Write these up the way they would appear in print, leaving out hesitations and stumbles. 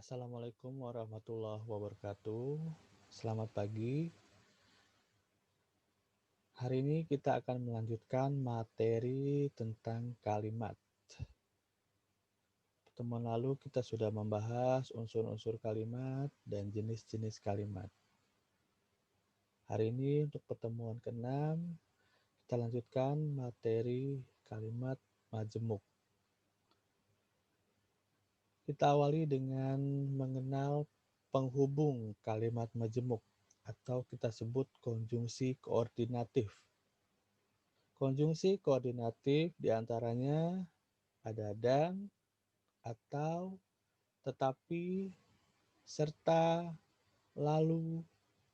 Assalamualaikum warahmatullahi wabarakatuh. Selamat pagi. Hari ini kita akan melanjutkan materi tentang kalimat. Pertemuan lalu kita sudah membahas unsur-unsur kalimat dan jenis-jenis kalimat. Hari ini untuk pertemuan ke-6 kita lanjutkan materi kalimat majemuk. Kita awali dengan mengenal penghubung kalimat majemuk atau kita sebut konjungsi koordinatif. Konjungsi koordinatif diantaranya ada dan, atau, tetapi, serta, lalu,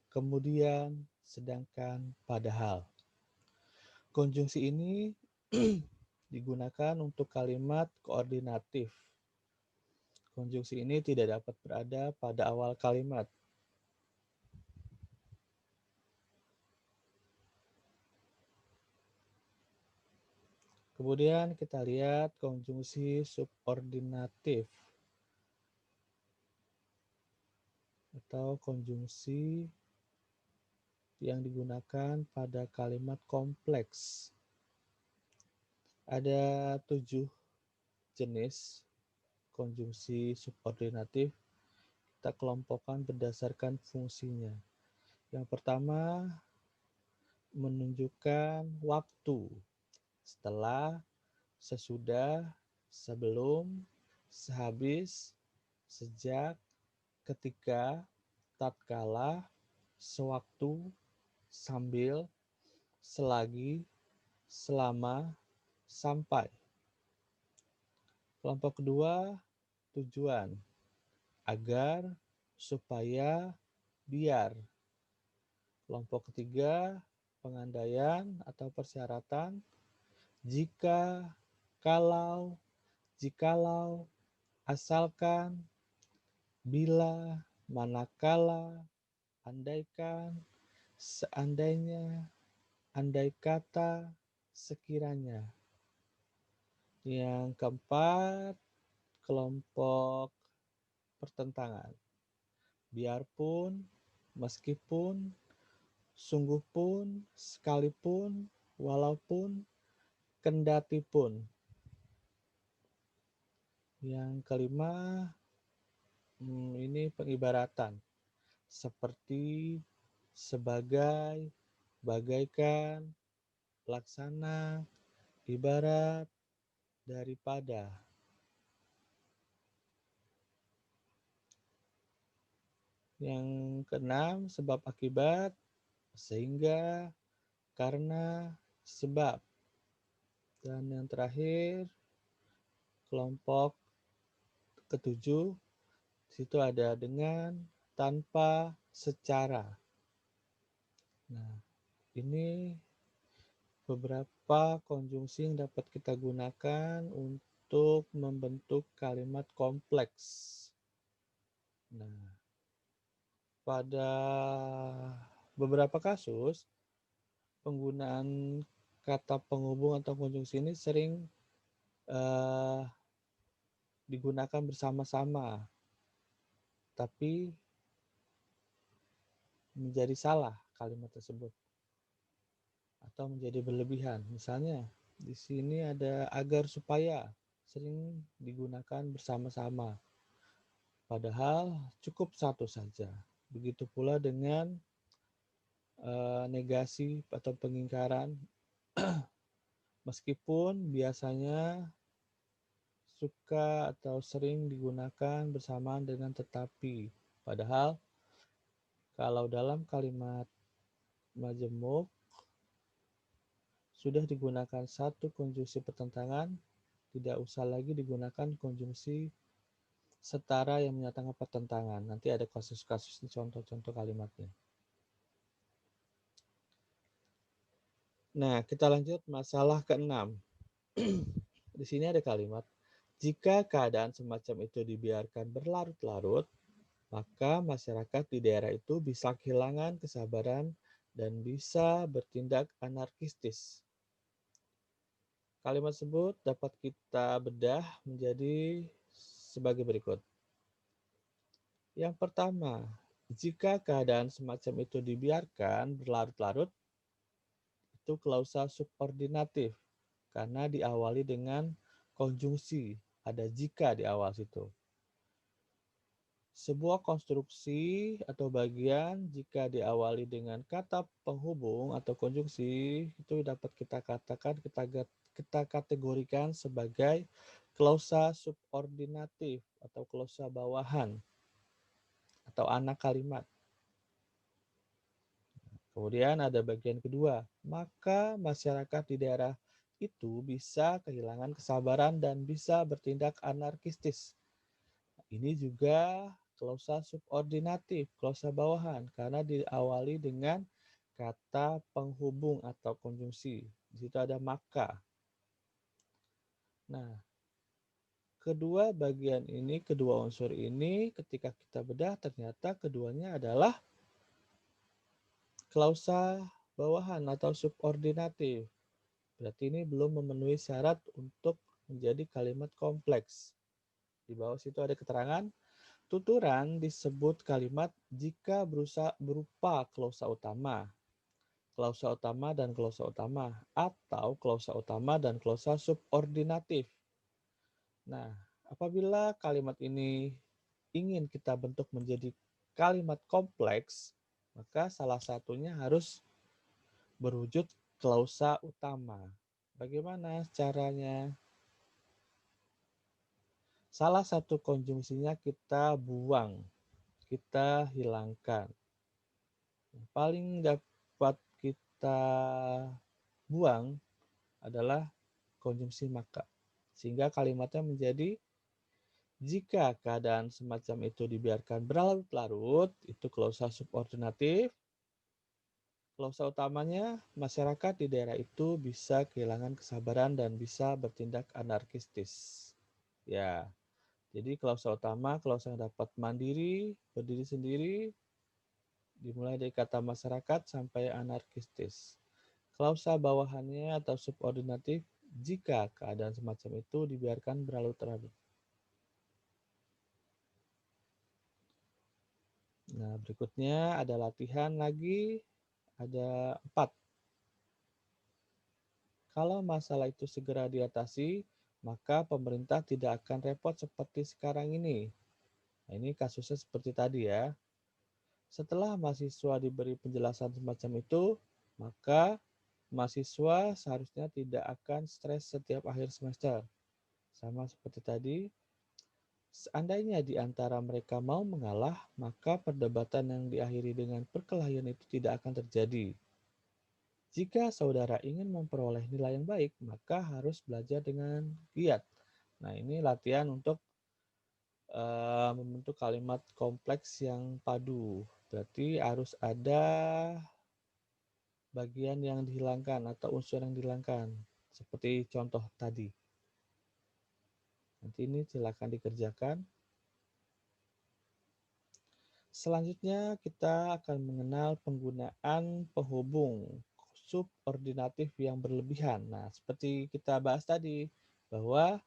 kemudian, sedangkan, padahal. Konjungsi ini digunakan untuk kalimat koordinatif. Konjungsi ini tidak dapat berada pada awal kalimat. Kemudian kita lihat konjungsi subordinatif atau konjungsi yang digunakan pada kalimat kompleks. Ada 7 jenis konjungsi subordinatif. Kita kelompokkan berdasarkan fungsinya. Yang pertama, menunjukkan waktu. Setelah, sesudah, sebelum, sehabis, sejak, ketika, tatkala, sewaktu, sambil, selagi, selama, sampai. Kelompok kedua, tujuan. Agar, supaya, biar. Kelompok ketiga, pengandaian atau persyaratan. Jika, kalau, jikalau, asalkan, bila, manakala, andaikan, seandainya, andai kata, sekiranya. Yang keempat, kelompok pertentangan. Biarpun, meskipun, sungguh pun, sekalipun, walaupun, kendati pun. Yang kelima, ini pengibaratan. Seperti, sebagai, bagaikan, laksana, ibarat, daripada. Yang keenam, sebab akibat, sehingga, karena, sebab. Dan yang terakhir, kelompok ketujuh, situ ada dengan, tanpa, secara. Nah, ini beberapa konjungsi yang dapat kita gunakan untuk membentuk kalimat kompleks. Nah, pada beberapa kasus, penggunaan kata penghubung atau konjungsi ini sering digunakan bersama-sama, tapi menjadi salah kalimat tersebut atau menjadi berlebihan. Misalnya, di sini ada agar supaya, sering digunakan bersama-sama. Padahal cukup satu saja. Begitu pula dengan negasi atau pengingkaran. Meskipun biasanya suka atau sering digunakan bersamaan dengan tetapi. Padahal kalau dalam kalimat majemuk sudah digunakan satu konjungsi pertentangan, tidak usah lagi digunakan konjungsi setara yang menyatakan pertentangan. Nanti ada kasus-kasus di contoh-contoh kalimatnya. Nah, kita lanjut masalah ke-6. Di sini ada kalimat, jika keadaan semacam itu dibiarkan berlarut-larut, maka masyarakat di daerah itu bisa kehilangan kesabaran dan bisa bertindak anarkistis. Kalimat tersebut dapat kita bedah menjadi sebagai berikut. Yang pertama, jika keadaan semacam itu dibiarkan berlarut-larut, itu klausa subordinatif karena diawali dengan konjungsi, ada jika di awal situ. Sebuah konstruksi atau bagian jika diawali dengan kata penghubung atau konjungsi itu dapat kita katakan kita kategorikan sebagai klausa subordinatif atau klausa bawahan atau anak kalimat. Kemudian ada bagian kedua, maka masyarakat di daerah itu bisa kehilangan kesabaran dan bisa bertindak anarkistis. Ini juga klausa subordinatif, klausa bawahan, karena diawali dengan kata penghubung atau konjungsi. Di situ ada maka. Nah, kedua unsur ini ketika kita bedah ternyata keduanya adalah klausa bawahan atau subordinatif. Berarti ini belum memenuhi syarat untuk menjadi kalimat kompleks. Di bawah situ ada keterangan, tuturan disebut kalimat jika berupa klausa utama dan klausa utama, atau klausa utama dan klausa subordinatif. Nah, apabila kalimat ini ingin kita bentuk menjadi kalimat kompleks, maka salah satunya harus berwujud klausa utama. Bagaimana caranya? Salah satu konjungsinya kita buang, kita hilangkan. Yang paling dapat kita buang adalah konjungsi maka. Sehingga kalimatnya menjadi jika keadaan semacam itu dibiarkan berlarut-larut, itu klausa subordinatif. Klausa utamanya, masyarakat di daerah itu bisa kehilangan kesabaran dan bisa bertindak anarkistis. Ya, jadi klausa utama, klausa yang dapat mandiri, berdiri sendiri, dimulai dari kata masyarakat sampai anarkistis. Klausa bawahannya atau subordinatif jika keadaan semacam itu dibiarkan berlarut-larut. Nah, berikutnya ada latihan lagi, ada 4. Kalau masalah itu segera diatasi, maka pemerintah tidak akan repot seperti sekarang ini. Nah, ini kasusnya seperti tadi ya. Setelah mahasiswa diberi penjelasan semacam itu, maka mahasiswa seharusnya tidak akan stres setiap akhir semester. Sama seperti tadi, seandainya di antara mereka mau mengalah, maka perdebatan yang diakhiri dengan perkelahian itu tidak akan terjadi. Jika saudara ingin memperoleh nilai yang baik, maka harus belajar dengan giat. Nah, ini latihan untuk membentuk kalimat kompleks yang padu. Berarti harus ada bagian yang dihilangkan atau unsur yang dihilangkan. Seperti contoh tadi. Nanti ini silakan dikerjakan. Selanjutnya kita akan mengenal penggunaan penghubung subordinatif yang berlebihan. Nah, seperti kita bahas tadi, bahwa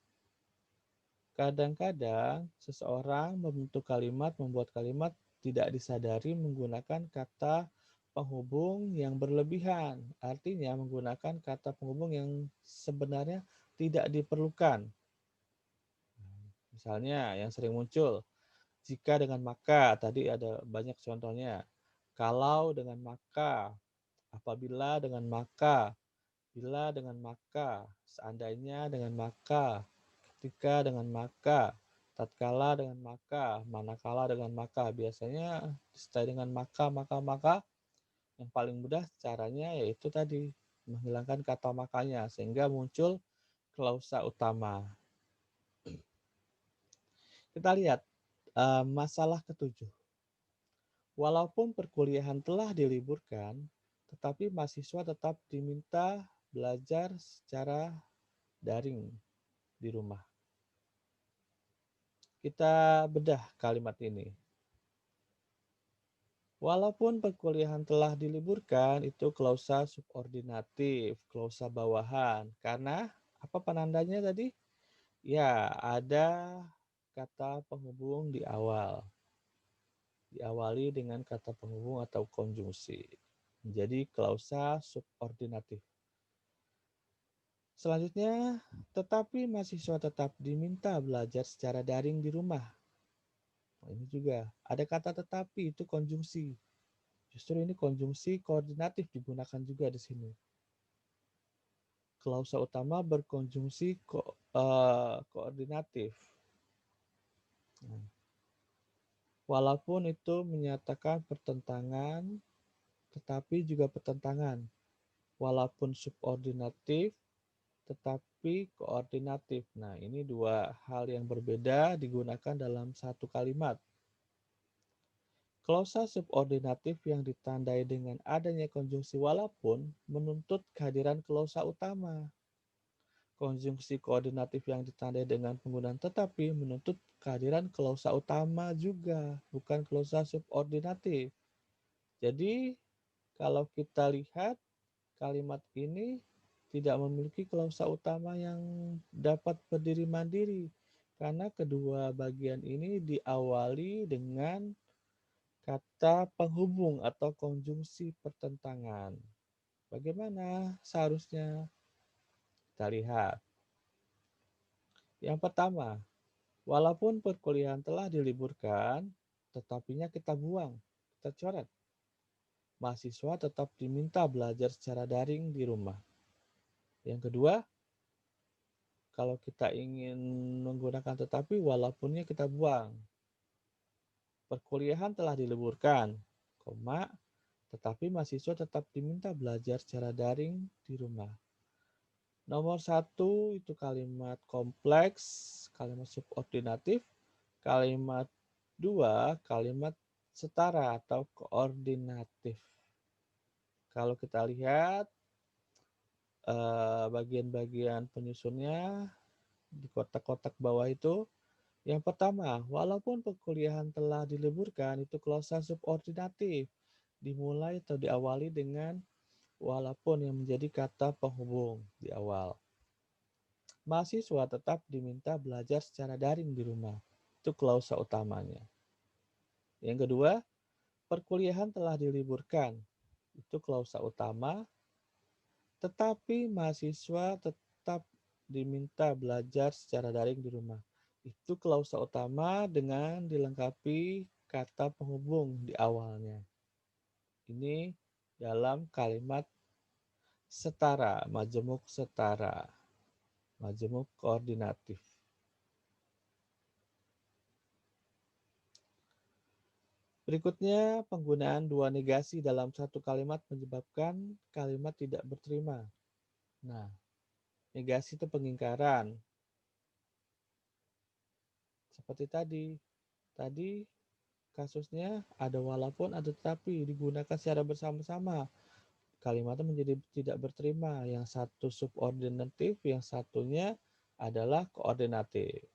kadang-kadang seseorang membuat kalimat tidak disadari menggunakan kata penghubung yang berlebihan. Artinya menggunakan kata penghubung yang sebenarnya tidak diperlukan. Misalnya yang sering muncul, jika dengan maka, tadi ada banyak contohnya. Kalau dengan maka, apabila dengan maka, bila dengan maka, seandainya dengan maka, ketika dengan maka, tatkala dengan maka, manakala dengan maka. Biasanya disertai dengan maka. Yang paling mudah caranya yaitu tadi, menghilangkan kata makanya, sehingga muncul klausa utama. Kita lihat masalah ketujuh. Walaupun perkuliahan telah diliburkan, tetapi mahasiswa tetap diminta belajar secara daring di rumah. Kita bedah kalimat ini. Walaupun perkuliahan telah diliburkan, itu klausa subordinatif, klausa bawahan. Karena apa penandanya tadi? Ya, ada kata penghubung di awal. diawali dengan kata penghubung atau konjungsi. Menjadi klausa subordinatif. Selanjutnya, tetapi mahasiswa tetap diminta belajar secara daring di rumah. Nah, ini juga ada kata tetapi, itu konjungsi. Justru ini konjungsi koordinatif digunakan juga di sini. Klausa utama berkonjungsi koordinatif. Nah, walaupun itu menyatakan pertentangan, tetapi juga pertentangan. Walaupun subordinatif, tetapi koordinatif. Nah, ini dua hal yang berbeda digunakan dalam satu kalimat. Klausa subordinatif yang ditandai dengan adanya konjungsi walaupun menuntut kehadiran klausa utama. Konjungsi koordinatif yang ditandai dengan penggunaan tetapi menuntut kehadiran klausa utama juga, bukan klausa subordinatif. Jadi, kalau kita lihat kalimat ini tidak memiliki klausa utama yang dapat berdiri mandiri karena kedua bagian ini diawali dengan kata penghubung atau konjungsi pertentangan. Bagaimana seharusnya? Kita lihat. Yang pertama, walaupun perkuliahan telah diliburkan, tetapinya kita buang, kita coret. Mahasiswa tetap diminta belajar secara daring di rumah. Yang kedua, kalau kita ingin menggunakan tetapi walaupunnya kita buang. Perkuliahan telah diliburkan, tetapi mahasiswa tetap diminta belajar secara daring di rumah. Nomor satu itu kalimat kompleks, kalimat subordinatif. Kalimat dua, kalimat setara atau koordinatif. Kalau kita lihat bagian-bagian penyusunnya di kotak-kotak bawah itu, yang pertama, walaupun perkuliahan telah diliburkan, itu klausa subordinatif dimulai atau diawali dengan walaupun yang menjadi kata penghubung di awal. Mahasiswa tetap diminta belajar secara daring di rumah. Itu klausa utamanya. Yang kedua, perkuliahan telah diliburkan. Itu klausa utama, tetapi mahasiswa tetap diminta belajar secara daring di rumah. Itu klausa utama dengan dilengkapi kata penghubung di awalnya. Ini dalam kalimat setara, majemuk setara, majemuk koordinatif. Berikutnya, penggunaan dua negasi dalam satu kalimat menyebabkan kalimat tidak berterima. Nah, negasi itu pengingkaran. Seperti tadi. Tadi kasusnya ada walaupun ada tetapi digunakan secara bersama-sama. Kalimatnya menjadi tidak berterima. Yang satu subordinatif, yang satunya adalah koordinatif.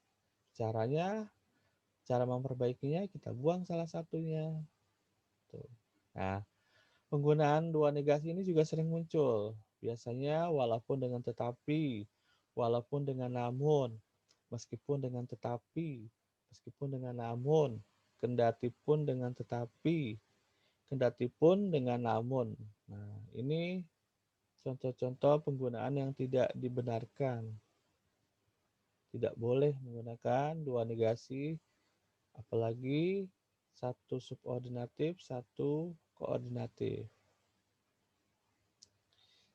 Cara memperbaikinya kita buang salah satunya. Tuh. Nah, penggunaan dua negasi ini juga sering muncul. Biasanya walaupun dengan tetapi, walaupun dengan namun, meskipun dengan tetapi, meskipun dengan namun, kendati pun dengan tetapi, kendati pun dengan namun. Nah, ini contoh-contoh penggunaan yang tidak dibenarkan. Tidak boleh menggunakan dua negasi, apalagi satu subordinatif, satu koordinatif.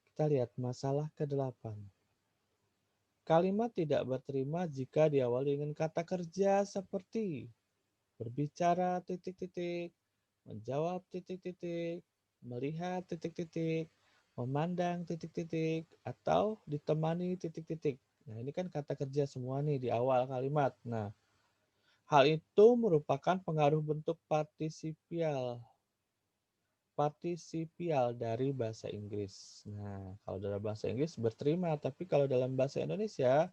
Kita lihat masalah ke-8. Kalimat tidak berterima jika diawali dengan kata kerja seperti berbicara titik-titik, menjawab titik-titik, melihat titik-titik, memandang titik-titik, atau ditemani titik-titik. Nah, ini kan kata kerja semua nih di awal kalimat. Nah, hal itu merupakan pengaruh bentuk partisipial dari bahasa Inggris. Nah, kalau dalam bahasa Inggris berterima, tapi kalau dalam bahasa Indonesia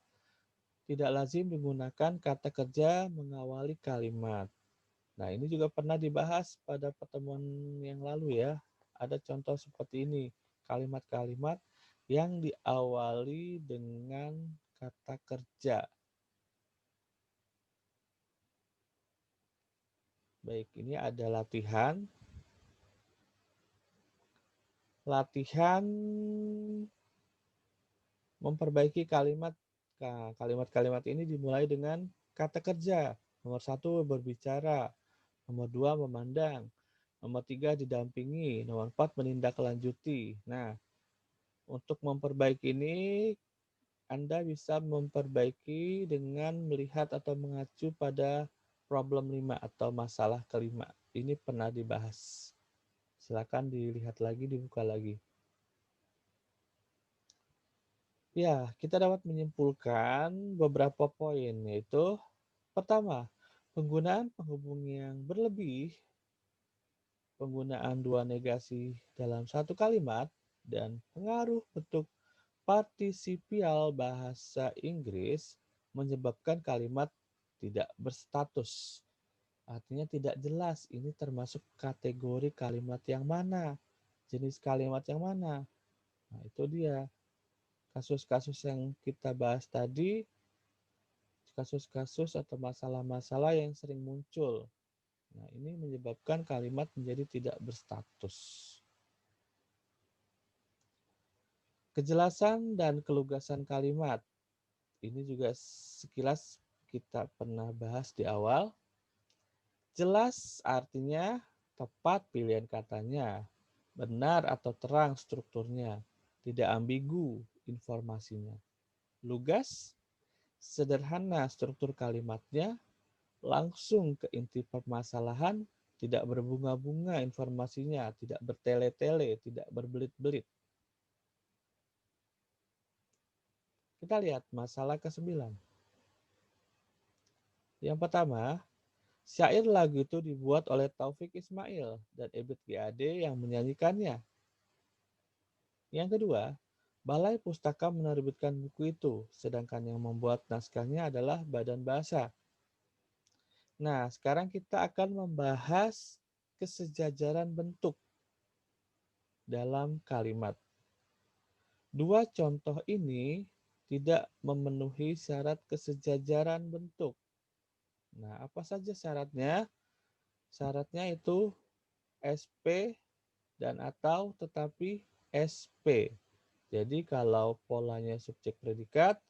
tidak lazim menggunakan kata kerja mengawali kalimat. Nah, ini juga pernah dibahas pada pertemuan yang lalu ya. Ada contoh seperti ini, kalimat-kalimat yang diawali dengan kata kerja. Baik, ini ada latihan memperbaiki kalimat. Nah, kalimat-kalimat ini dimulai dengan kata kerja. Nomor 1 berbicara, nomor 2 memandang, nomor 3 didampingi, nomor 4 menindaklanjuti. Nah, untuk memperbaiki ini Anda bisa memperbaiki dengan melihat atau mengacu pada problem 5 atau masalah kelima. Ini pernah dibahas. Silakan dilihat lagi, dibuka lagi. Ya, kita dapat menyimpulkan beberapa poin, yaitu pertama, penggunaan penghubung yang berlebih, penggunaan dua negasi dalam satu kalimat, dan pengaruh bentuk partisipial bahasa Inggris menyebabkan kalimat tidak berstatus. Artinya tidak jelas ini termasuk kategori kalimat yang mana, jenis kalimat yang mana. Nah, itu dia. Kasus-kasus yang kita bahas tadi, kasus-kasus atau masalah-masalah yang sering muncul. Nah, ini menyebabkan kalimat menjadi tidak berstatus. Kejelasan dan kelugasan kalimat. Ini juga sekilas kita pernah bahas di awal. Jelas artinya tepat pilihan katanya, benar atau terang strukturnya, tidak ambigu informasinya. Lugas, sederhana struktur kalimatnya, langsung ke inti permasalahan, tidak berbunga-bunga informasinya, tidak bertele-tele, tidak berbelit-belit. Kita lihat masalah ke-9. Yang pertama, syair lagu itu dibuat oleh Taufik Ismail dan Ebit GAD yang menyanyikannya. Yang kedua, Balai Pustaka menerbitkan buku itu, sedangkan yang membuat naskahnya adalah Badan Bahasa. Nah, sekarang kita akan membahas kesejajaran bentuk dalam kalimat. Dua contoh ini tidak memenuhi syarat kesejajaran bentuk. Nah, apa saja syaratnya? Syaratnya itu SP dan atau tetapi SP. Jadi kalau polanya subjek predikat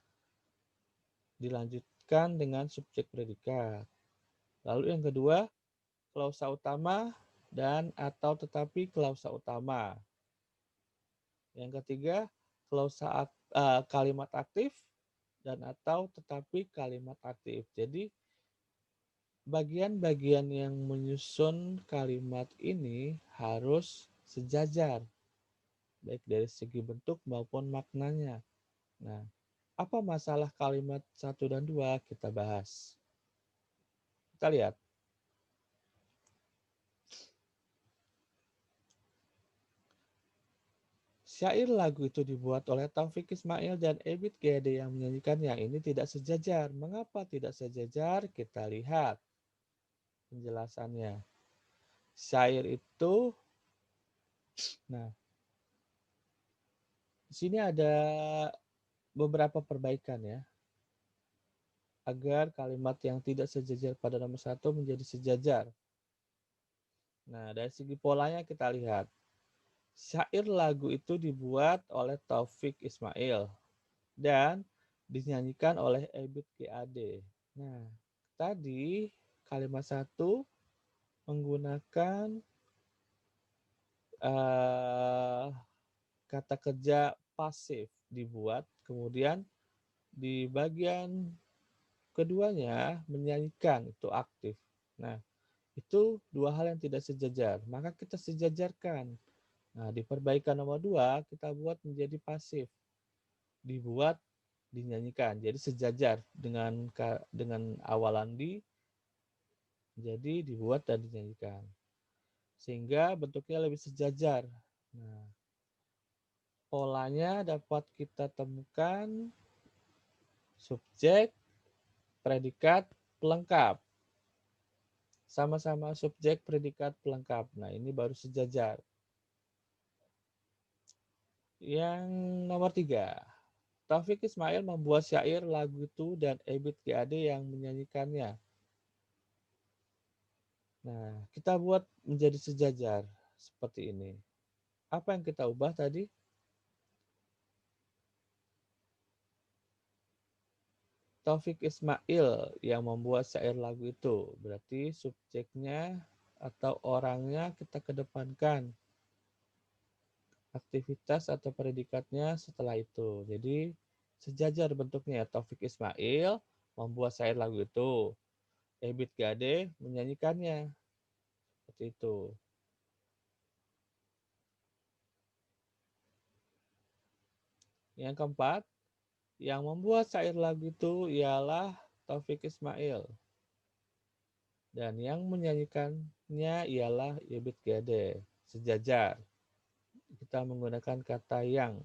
dilanjutkan dengan subjek predikat. Lalu yang kedua, klausa utama dan atau tetapi klausa utama. Yang ketiga, kalimat aktif dan atau tetapi kalimat aktif. Jadi bagian-bagian yang menyusun kalimat ini harus sejajar, baik dari segi bentuk maupun maknanya. Nah, apa masalah kalimat 1 dan 2 kita bahas. Kita lihat. Syair lagu itu dibuat oleh Taufik Ismail dan Ebit GAD yang menyanyikannya. Ini tidak sejajar. Mengapa tidak sejajar? Kita lihat penjelasannya. Syair itu, nah, di sini ada beberapa perbaikan ya, agar kalimat yang tidak sejajar pada nomor 1 menjadi sejajar. Nah, dari segi polanya kita lihat. Syair lagu itu dibuat oleh Taufik Ismail dan dinyanyikan oleh Ebit GAD. Nah, tadi kalimat 1 menggunakan kata kerja pasif dibuat, kemudian di bagian keduanya menyanyikan itu aktif. Nah, itu dua hal yang tidak sejajar. Maka kita sejajarkan. Nah, di perbaikan nomor 2 kita buat menjadi pasif. Dibuat, dinyanyikan. Jadi sejajar dengan awalan di, jadi dibuat dan dinyanyikan. Sehingga bentuknya lebih sejajar. Nah, polanya dapat kita temukan subjek, predikat, pelengkap. Sama-sama subjek, predikat, pelengkap. Nah, ini baru sejajar. Yang nomor 3. Taufik Ismail membuat syair lagu itu dan Ebit GAD yang menyanyikannya. Nah, kita buat menjadi sejajar seperti ini. Apa yang kita ubah tadi? Taufik Ismail yang membuat syair lagu itu. Berarti subjeknya atau orangnya kita kedepankan. Aktivitas atau predikatnya setelah itu. Jadi sejajar bentuknya. Taufik Ismail membuat syair lagu itu. Ebit Gade menyanyikannya. Seperti itu. Yang keempat, yang membuat syair lagu itu ialah Taufik Ismail. Dan yang menyanyikannya ialah Ebit Gade. Sejajar. Kita menggunakan kata yang.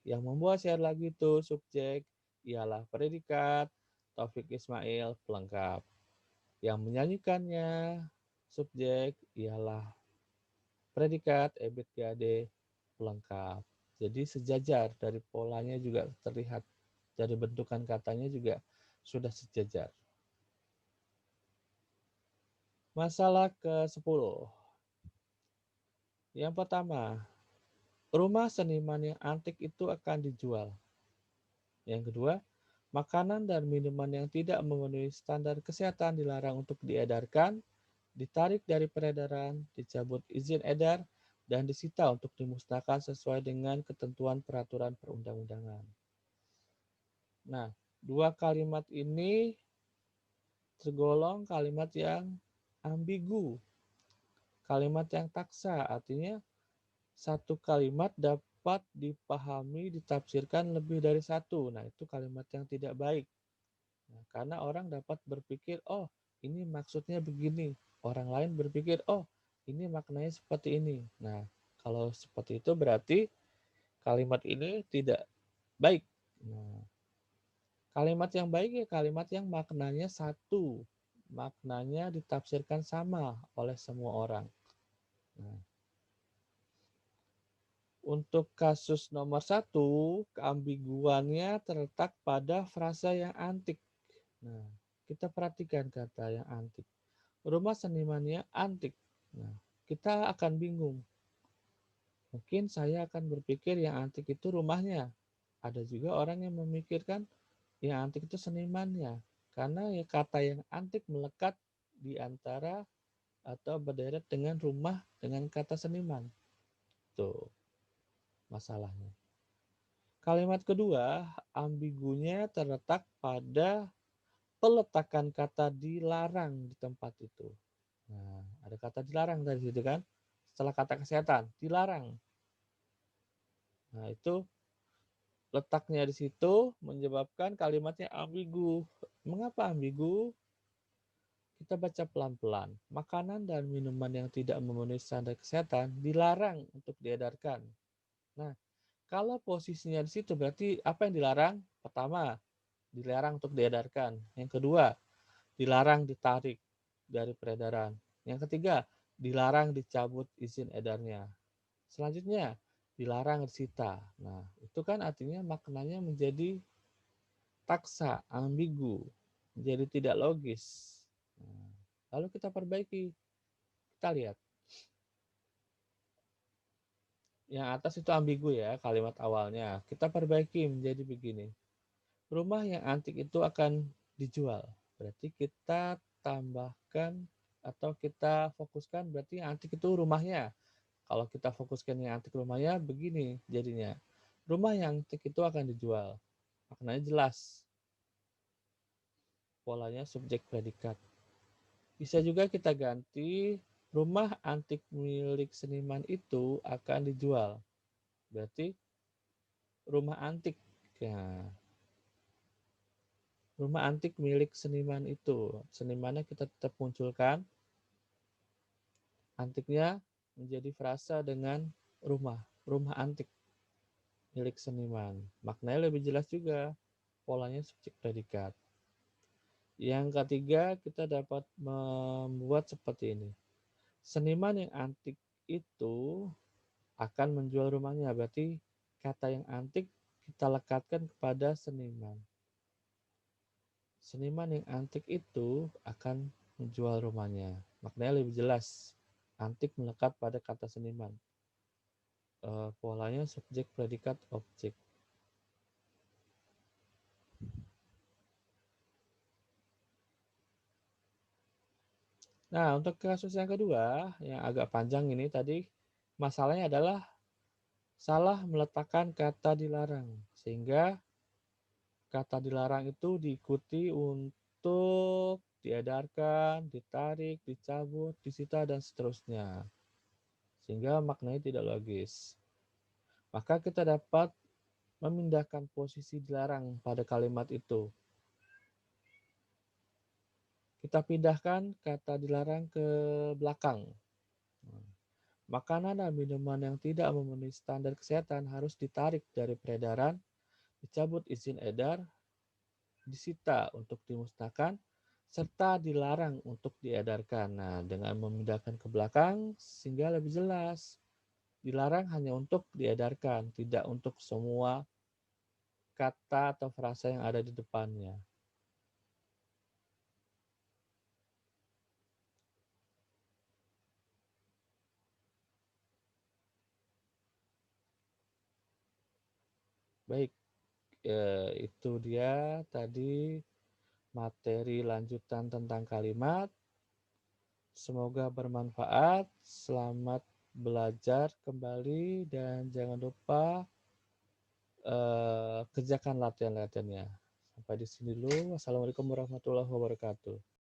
Yang membuat syair lagu itu subjek ialah predikat Taufik Ismail pelengkap. Yang menyanyikannya subjek ialah predikat Ebit Gade pelengkap. Jadi sejajar, dari polanya juga terlihat, dari bentukan katanya juga sudah sejajar. Masalah ke-10. Yang pertama, rumah seniman yang antik itu akan dijual. Yang kedua, makanan dan minuman yang tidak memenuhi standar kesehatan dilarang untuk diedarkan, ditarik dari peredaran, dicabut izin edar, dan disita untuk dimusnahkan sesuai dengan ketentuan peraturan perundang-undangan. Nah, dua kalimat ini tergolong kalimat yang ambigu, kalimat yang taksa, artinya satu kalimat dapat dipahami, ditafsirkan lebih dari satu. Nah, itu kalimat yang tidak baik. Nah, karena orang dapat berpikir, oh ini maksudnya begini. Orang lain berpikir, oh ini maknanya seperti ini. Nah, kalau seperti itu berarti kalimat ini tidak baik. Nah, kalimat yang baik ya kalimat yang maknanya satu. Maknanya ditafsirkan sama oleh semua orang. Nah, untuk kasus nomor 1, keambiguannya terletak pada frasa yang antik. Nah, kita perhatikan kata yang antik. Rumah senimannya antik. Nah, kita akan bingung. Mungkin saya akan berpikir yang antik itu rumahnya. Ada juga orang yang memikirkan yang antik itu senimannya. Karena ya kata yang antik melekat di antara atau berderet dengan rumah dengan kata seniman. Tuh masalahnya. Kalimat kedua, ambigunya terletak pada peletakan kata dilarang di tempat itu. Nah, ada kata dilarang dari situ kan? Setelah kata kesehatan, dilarang. Nah, itu letaknya di situ menyebabkan kalimatnya ambigu. Mengapa ambigu? Kita baca pelan-pelan. Makanan dan minuman yang tidak memenuhi standar kesehatan dilarang untuk diedarkan. Nah, kalau posisinya di situ berarti apa yang dilarang? Pertama, dilarang untuk diedarkan. Yang kedua, dilarang ditarik dari peredaran. Yang ketiga, dilarang dicabut izin edarnya. Selanjutnya, dilarang disita. Nah, itu kan artinya maknanya menjadi taksa, ambigu, menjadi tidak logis. Nah, lalu kita perbaiki. Kita lihat. Yang atas itu ambigu ya, kalimat awalnya. Kita perbaiki menjadi begini. Rumah yang antik itu akan dijual. Berarti kita tambahkan atau kita fokuskan berarti yang antik itu rumahnya. Kalau kita fokuskan yang antik rumahnya begini jadinya. Rumah yang antik itu akan dijual. Maknanya jelas. Polanya subjek predikat. Bisa juga kita ganti rumah antik milik seniman itu akan dijual. Berarti rumah antik. Ya, rumah antik milik seniman itu. Senimannya kita tetap munculkan. Antiknya menjadi frasa dengan rumah. Rumah antik milik seniman. Maknanya lebih jelas juga. Polanya subjek predikat. Yang ketiga, kita dapat membuat seperti ini. Seniman yang antik itu akan menjual rumahnya. Berarti kata yang antik kita lekatkan kepada seniman. Seniman yang antik itu akan menjual rumahnya. Maknanya lebih jelas. Antik melekat pada kata seniman. Polanya subjek, predikat, objek. Nah, untuk kasus yang kedua, yang agak panjang ini tadi, masalahnya adalah salah meletakkan kata dilarang. Sehingga kata dilarang itu diikuti untuk diedarkan, ditarik, dicabut, disita, dan seterusnya. Sehingga maknanya tidak logis. Maka kita dapat memindahkan posisi dilarang pada kalimat itu. Kita pindahkan kata dilarang ke belakang. Makanan dan minuman yang tidak memenuhi standar kesehatan harus ditarik dari peredaran, dicabut izin edar, disita untuk dimusnahkan, serta dilarang untuk diedarkan. Nah, dengan memindahkan ke belakang sehingga lebih jelas. Dilarang hanya untuk diedarkan, tidak untuk semua kata atau frasa yang ada di depannya. Baik, itu dia tadi materi lanjutan tentang kalimat. Semoga bermanfaat. Selamat belajar kembali dan jangan lupa kerjakan latihan-latihannya. Sampai di sini dulu. Wassalamualaikum warahmatullahi wabarakatuh.